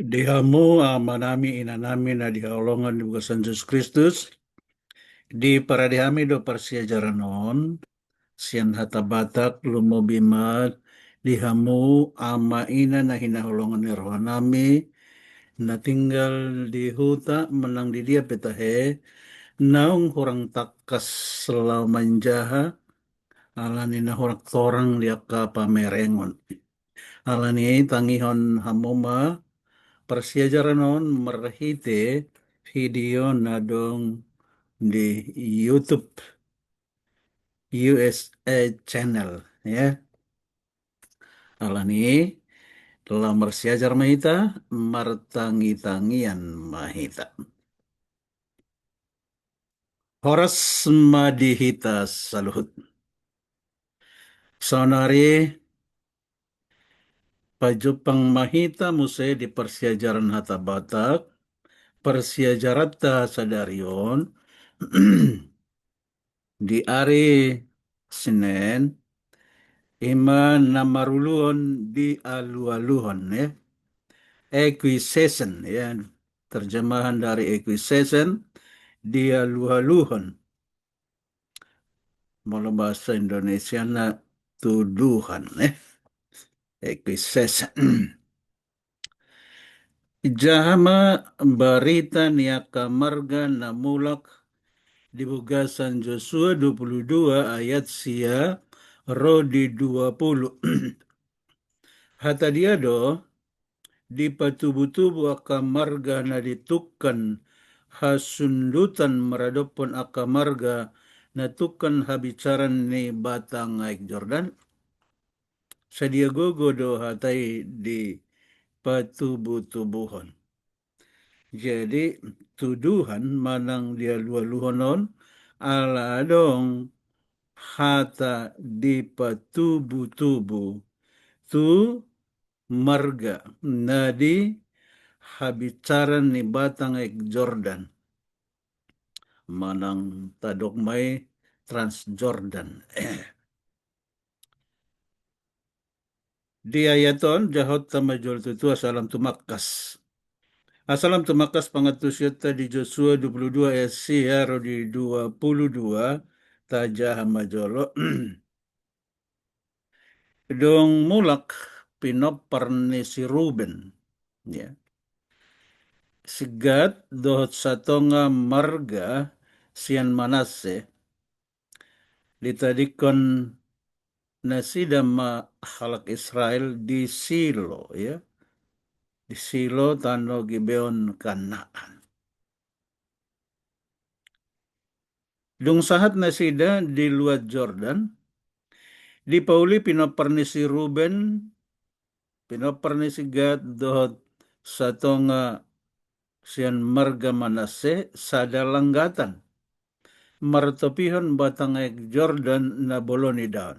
Dihamu manami inanami na dihaulongan di bukasan Yesus Kristus di paradihami do parsiajaranon sian hata batak lumobimat dihamu ama ina na hinahulongan ni rohanami na tinggal di huta menang di dia petahe naung hurang takas selamanjaha alani na hurak torang liaka pamerengon alani tangihon hamoma persiajaranon merhite video nadong di YouTube USA channel ya. Alani telah mersiajar mahita martangi-tangian mahita. Horas madihita saluhut. Sonari pajupang mahita muse di persiajaran hata Batak persiajarata sadarion di hari Senin ima namaruluon di alu-aluhon ya. Acquisition ya. Terjemahan dari acquisition di alu-aluhon. Kalau bahasa Indonesia na tuduhan ya. Acquisition. Jahama barita niaka marga namulak di bugasan Joshua 22 ayat sia Rodi 20. Hata dia do di patubu-tubu aka marga na ditukan hasundutan maradopon aka marga na tukan habicaran ni batang aik Jordan. Sadia gogo do hatai di patubu-tubuhon. Jadi tuduhan manang dia lualuhonon ala dong hata di patubu-tubu tu marga nadi habicaran ni batang ek Jordan manang tadokmay Transjordan. Di ayaton jahot tamajol tutu asalam tumakas. Asalam tumakas pangatusyata di Joshua 22 ayat siya di 22 tajah majolo. Dong mulak pinopar ni si Ruben. Ya. Sigat dohot satonga marga sian Manase ditadikon nasidama halak Israel di Silo ya. Di Silo tano Gibeon Kanaan. Dung sahat nasida di luar Jordan di Pauli pinoparni si Ruben pinoparni si Gad dohot satonga sian marga Manase sada langgatan martopihan batang ek Jordan na boloni daun.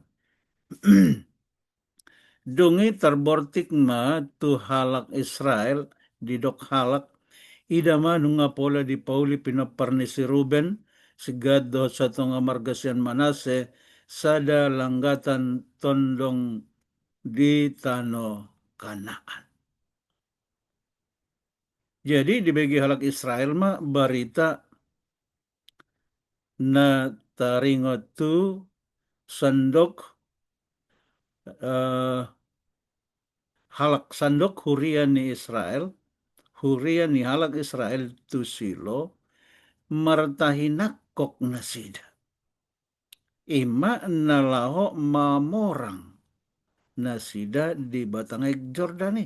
Dungi terbortik ma tu halak Israel di dok halak idama nunga pola di Pauli pinoparni si Ruben sigad do satonga marga sian Manase sada langgatan tondong di Tano Kanaan. Jadi di bagi halak Israel mah barita na taringot tu sandok halak sandok hurian ni Israel, hurian ni halak Israel tu Silo martahinak kok nasida. Ima nalaho mamorang nasida di batangay Jordani.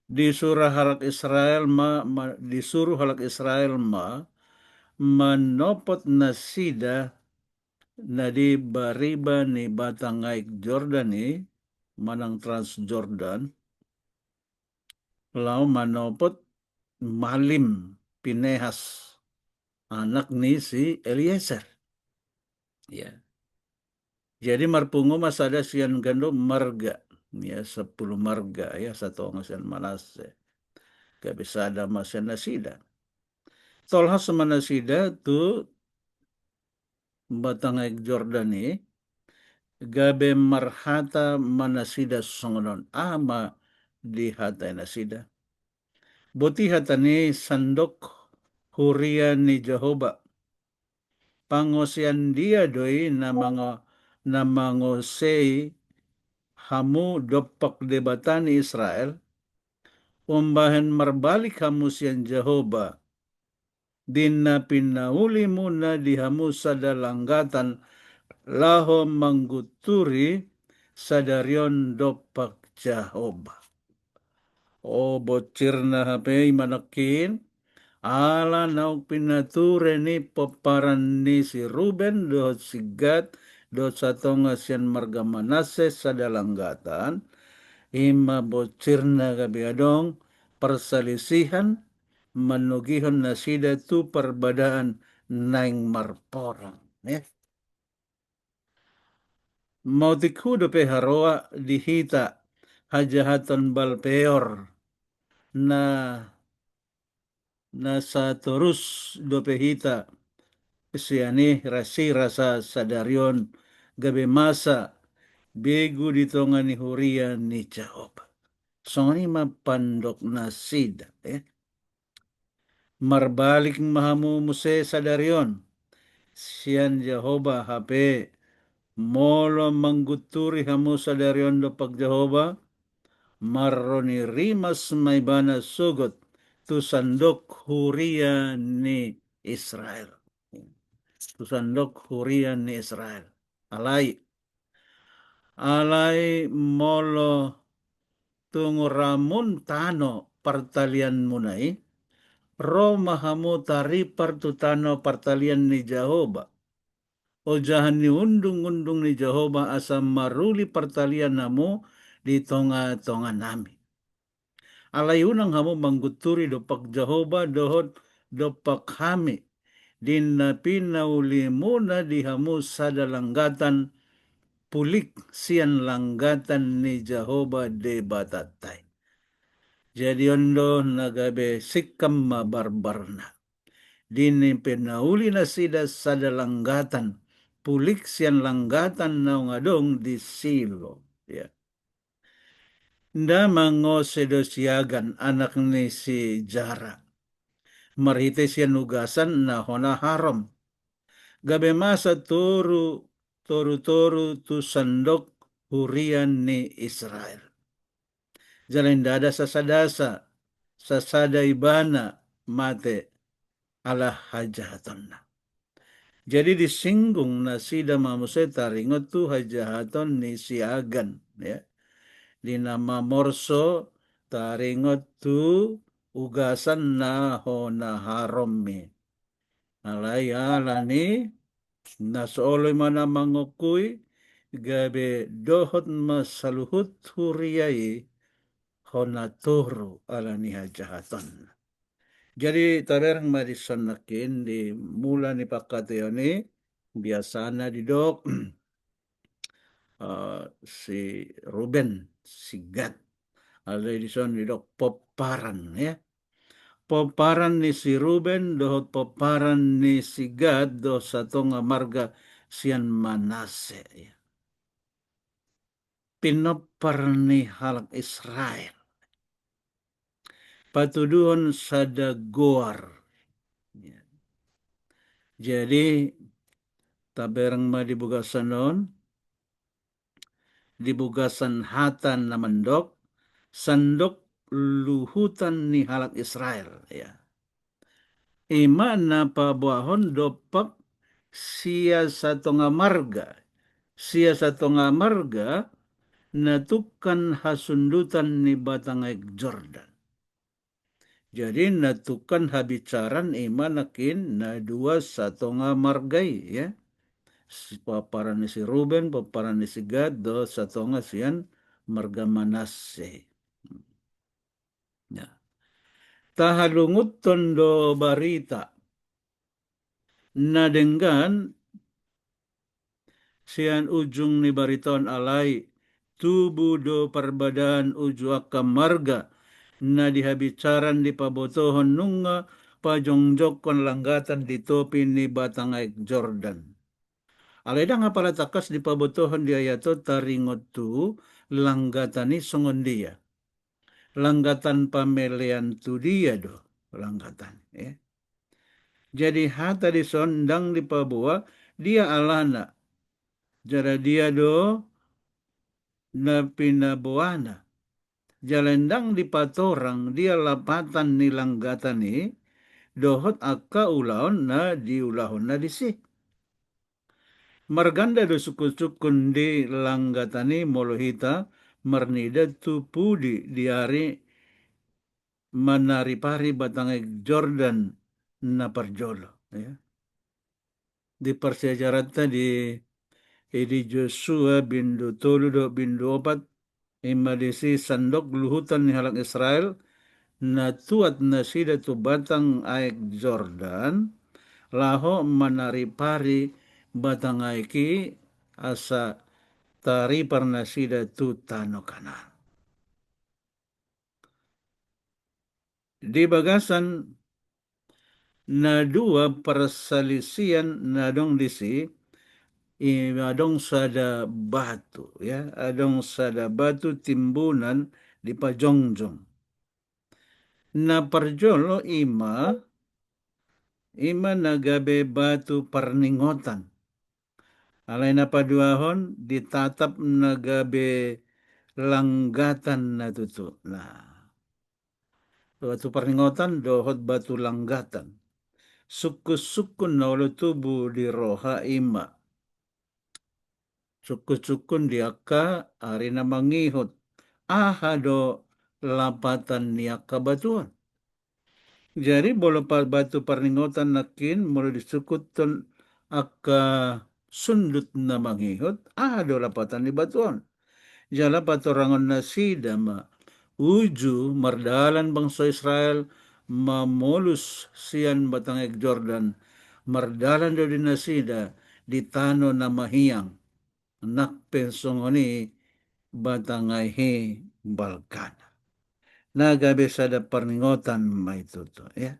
Disuruh halak Israel disuruh halak Israel manopot nasida na di bariba ni batangay Jordani manang Transjordan lau manopot malim Pinehas anak ni si Eliezer. Ya. Jadi marpungo masada sian gando marga. Ya 10 marga ya satu ngasian Manase. Gak bisa ada masian nasida. Tolhas manasida tu batangay Jordani gabe marhata manasida songonon ama di hatai nasida. Boti hatani sandok huria ni Jehovah. Pangosian dia doi namangosei hamu dopak debatani Israel. Umbahan marbalik hamu sian Jehovah. Dina pinauli muna dihamu sadalanggatan laho mangguturi sadarion dopak Jehovah. O bocirna hapei manakin ala nauk pinature ni paparan ni si Ruben dohot si Gad dohot satonga sian marga Manase sadalanggatan ima bocirna kabiadong perselisihan manugihon nasida tu perbadaan naing marporang. Mau tikhudo pe haroa dihita hajahatan balpeor na sa terus dope hita siani rasa sadarion gabe masa begu ditongani huria ni Jehovah. Songani mapandok nasida marbalik mahamu muse sadarion sian Jehovah hape molo mangguturi hamu sadarion dopak Jehovah marroni rimas maibana sugot tu sandok huria ni Israel. Tu sandok huria ni Israel. Alai molo tunguramun tano partalian munai Roma hamu tari partutano partalian ni Jehovah. O jahan ni undung-undung ni Jehovah asam maruli partalian namu di tonga-tonga nami. Alayunang hamu mangguturi dopak Jehovah dohot dopak kami. Dinna pinauli muna di hamu sadalanggatan pulik sian langgatan ni Jehovah de batatai. Jadi ondo nagabe sikam mabarbarna. Dini penauli na sida sadalanggatan pulik sian langgatan na ngadong di silo. Ya. Nda mango sedosiagan anak ni si Jara. Marhite sian nugasan na hona haram. Gabe masa toru tu sandok hurian ni Israel. Jalan dada sasada ibana mate ala hajahatonna. Jadi disinggung na sida mamuse taringot tu hajahaton ni siagan. Ya. Di nama morso taringot tu ugasan na hona haromi. Alaya ni nasooloy mana mangokui gabe dohot masaluhut huriyai honaturu ala ni hajahaton. Jadi taberang marisonakin di mula ni pakatayoni biasana di dok si Ruben si Gad ala di son di dok poparan ya. Poparan ni si Ruben dohot poparan ni si Gad do satonga marga sian Manase ya. Pinopar ni halak Israel. Patuduhon sada goar. Ya. Jadi taberang ma dibugasan hatan na mandok sandok luhutan ni halak Israel ya. Ima na pabuahon dopak sia satonga marga natukan hasundutan ni batangaik Jordan. Jadi natukan habicaran ima nakin na dua satonga margai ya. Paparan ni si Ruben, paparan ni si Gad, do satonga sian marga Manase. Ya. Tahalungut tondo barita na denggan sian ujung ni bariton alai tubu do perbadaan uju akam marga na dihabicaran di pabotohon nunga pajongjokon langgatan di topi ni batangaik Jordan. Aledang apala takas di pabotohon di ayato taringot tu langgatani songon dia. langgatan pamelian tu dia do langgatan ya. Jadi hata disondang di pabua dia alana. Jara dia do na pinabuana. Jalendang di patorang dia lapatan ni langgatan ni dohot akka ulaon na diulahon na disi. Marganda do sukun-sukun di langgatani molohita marnida tu pudi diari manari-pari batangay Jordan na parjolo. Ya. Di persejarata di Joshua bindu toludo bindu opat imadisi sandok luhutan ni halak Israel na tuat na sida tu batang aek Jordan laho manari-pari batang aeki asa tari parna sida tu tano kanan. Di bagasan na dua perselisian na dong disi adong sada batu ya adong sada batu timbunan di pajongjong na parjolo ima nagabe batu parningotan alay na paduahon ditatap nagabe langgatan na tutu nah batu parningotan dohot batu langgatan sukus-sukun na ulo tubu di roha ima sukun-sukun diaka arina mangihot ahado lapatan niaka batuan. Jadi bolo batu parningotan nakin mula disukutun aka sundut na mangihot ahado lapatan ni batuan. Jala patorangon na sidama uju mardalan bangsa Israel mamolus sian batangek Jordan mardalan do dinasida di tano na mahiyang nakpensongoni batangay he Balkan. Nagabe sada parningotan maituto ya.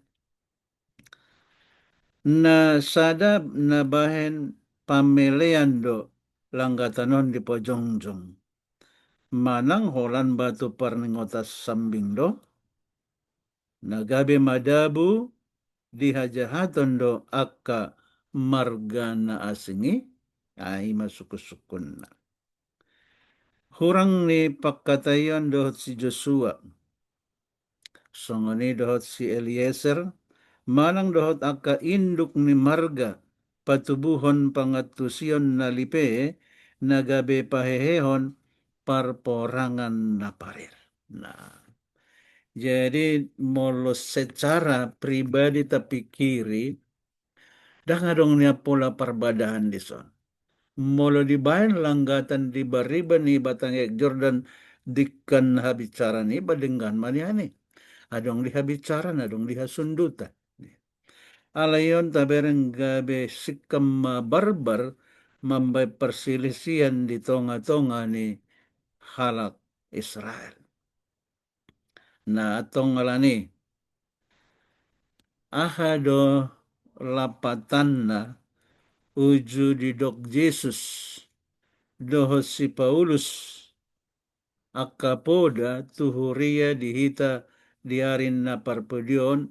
Na sada na bahen pamelean do langgatanon di pojongjong. Manang holan batu parningotas sambing do. Nagabe madabu dihajahaton do akka margana asingi. Ay masukun-sukun na. Hurang ni pakatayon dohot si Joshua. Songoni dohot si Eliezer. Manang dohot akka induk ni marga patubuhon pangatusion na lipe nagabe pahehehon parporangan na parir. Nah, jadi molo secara pribadi tapi kiri dah ngadong niya pola perbadahan di son. Molo dibayan langgatan di bariba ni batangek Jordan dikan habicara ni badenggan maniani. Adong dihabicara, adong dihasundutan. Alayon tabereng gabe sikam barbar mambay perselisihan di tonga-tonga ni halak Israel. Na atong alani ahado lapatan na uju di dok Jesus doho si Paulus akapoda tuhuria dihita diarin na parpedion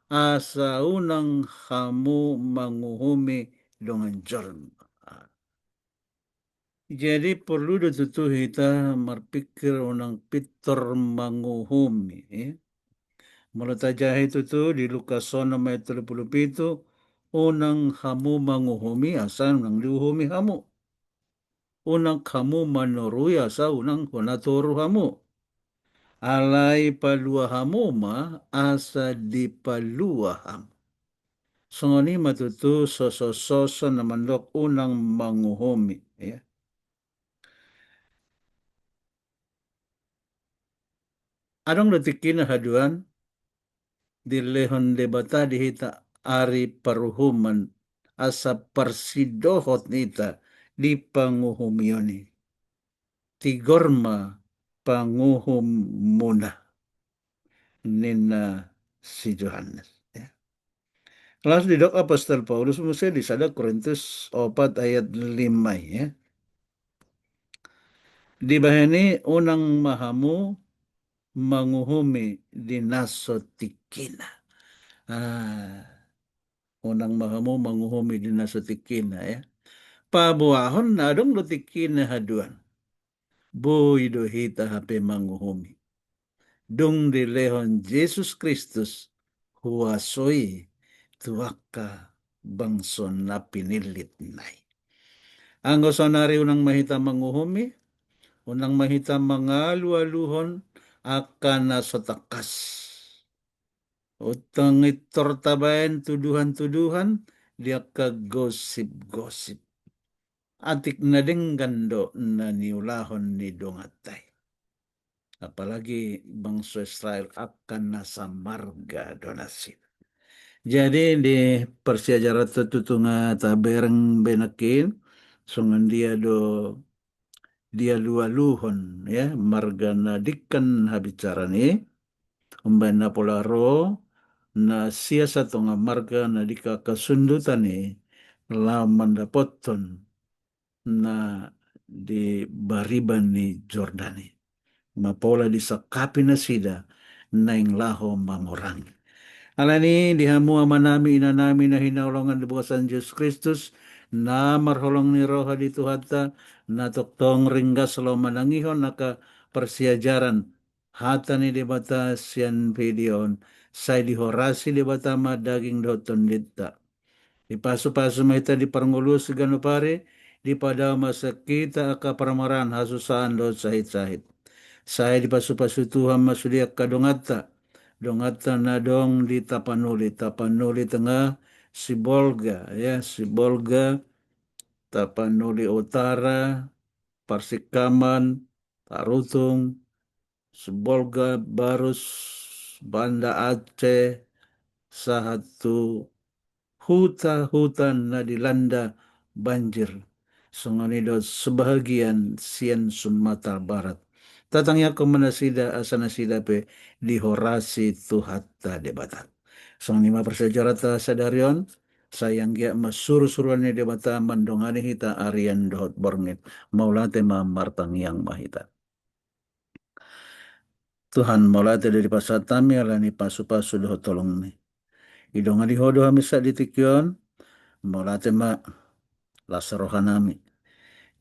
asa unang hamu manguhumi dengan Jordan. Jadi perlu ditutuh kita berpikir unang pitor manguhumi. Mula tajah itu di Lukas 6:37 unang hamu manguhumi asa unang diuhumi hamu. Unang kamu manurui asa unang hunaturu hamu. Alai palua hamu ma asa dipalua hamu. Songoni matutu soso-soso namandok unang manguhumi. Ya. Adong detikin haduan di lehon debata dihita ari paruhuman asa persidohot nita di panguhumioni. Tigorma panguhum muna nina si Johannes. Ya. Lalu di dok apostol Paulus mesti di sada Korintus 4:5 ya. Di bahani unang mahamu manguhumi dinasotikina. Ah, unang mahamu manguhumi dinasotikina ya. Pabuahon na dong lutikina haduan. Boy do hita hape manguhumi. Dung di lehon Jesus Kristus huasoi tuaka bangson na pinilit nai. Ang sonari unang mahita manguhumi, unang mahita mangalu-aluhon akan nasotakas. Utang itor tabayan tuduhan-tuduhan, dia ka gosip-gosip. Atik na ding gando na niulahon ni dongatay. Apalagi bangsa Israel akan nasa marga donasin. Jadi di persiajaran tutunga tabereng benakin, sungan dia lualuhon ya marga na dikan habicarani umban na polaro na siasa tonga marga na dika kasundutani la mandapoton na di bariban ni Jordani mapola di sakapi na sida na laho mamorang. Alani dihamu manami inanami na hinaulongan di bukasan Yesus Kristus na marholong ni roha di Tuhata na toktong ringgas lo manangihon naka persiajaran hata ni di bata sian videon say dihorasi di bata ma daging doton dita. Di pasu-pasu mahita di parngulus gano pare di pada masa kita aka paramaran hasusahan do sahit-sahit. Saya di pasu-pasu Tuhan masudiak kadongata. Dongata na dong di tapanuli tengah si Bolga ya si Bolga Tapanuli Utara Parsikaman Tarutung si Bolga Barus Banda Aceh satu hutan na dilanda banjir sunganido sebahagian sian Sumatera Barat. Tatangnya kemenasida asanasida pe dihorasi tuhatta debata. Sang lima persejarah sadarion sayang gia masuru-suruannya debata mandongani hita arian dohot borngit maulate martang yang mahita. Tuhan maulate dari pasatami alani pasu-pasu dohot tolong ni. Idongani hodo hamisa ditikyon maulate ma lasarohanami.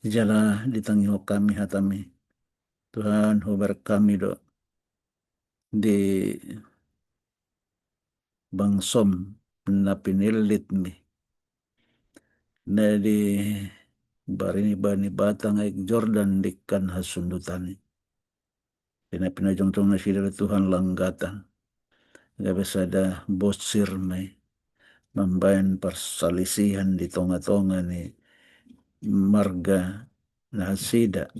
Jala ditangiho kami hatami. Tuhan hubar kami do di bangsom na pinilit mi na di barini bani batang ay Jordan dikan hasundutani. Pinajongtong na sila Tuhan langgatan. Gabi sada bosir may mambayan persalisihan di tonga-tonga ni marga na hasida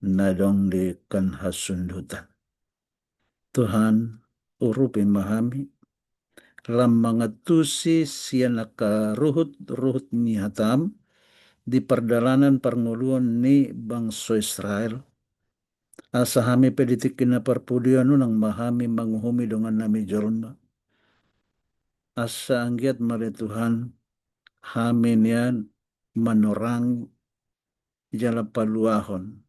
na dong di kan hasundutan. Tuhan urupi mahami lam mga tusi siya nakaruhut ni hatam di perdalanan parnguluan ni bangsa Israel. Asa hami peditikin na parpudian nang mahami manguhumi dengan nami jorma. Asa anggiat mali Tuhan hami niyan manorang jala paluahon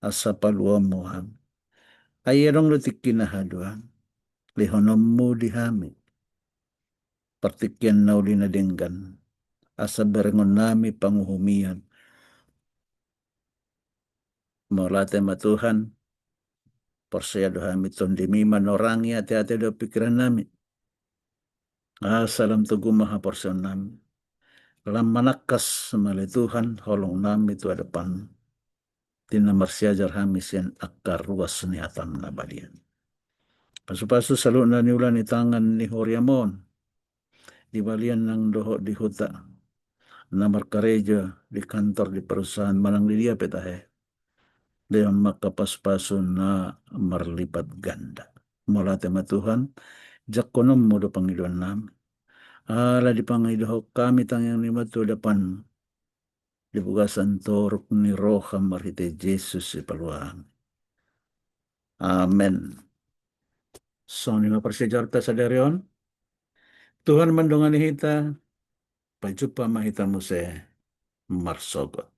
asa paluam moham. Ayerong lutikin na haduan lihonom mo dihami. Partikian na uli na dinggan. Asa berengon nami panguhumian. Maulate matuhan. Persaya dohami tondimi manorangi hati-hati do pikiran nami. Salam tugu maha porsion nami. Lam manakas mali Tuhan holong nami tu depan. Tina marsiajar hami sian akar ruas ni atam na balian. Pasu-pasu saluk na niulan ni tangan ni Horiamon. Di balian ng doho di huta. Namar kareja di kantor di perusahaan manang di dia petahe. Leon makapas-pasu na marlipat ganda. Mula tema Tuhan, jakonom mo do Panginoon namin. Ala di Panginoon kami tangyang lima to depan. Di bugasan torok ni roha marhite Jesus si paluang. Amen. So, lima persejarta sa darion. Tuhan mandongani hita, pajupa mahita mo se marsogot.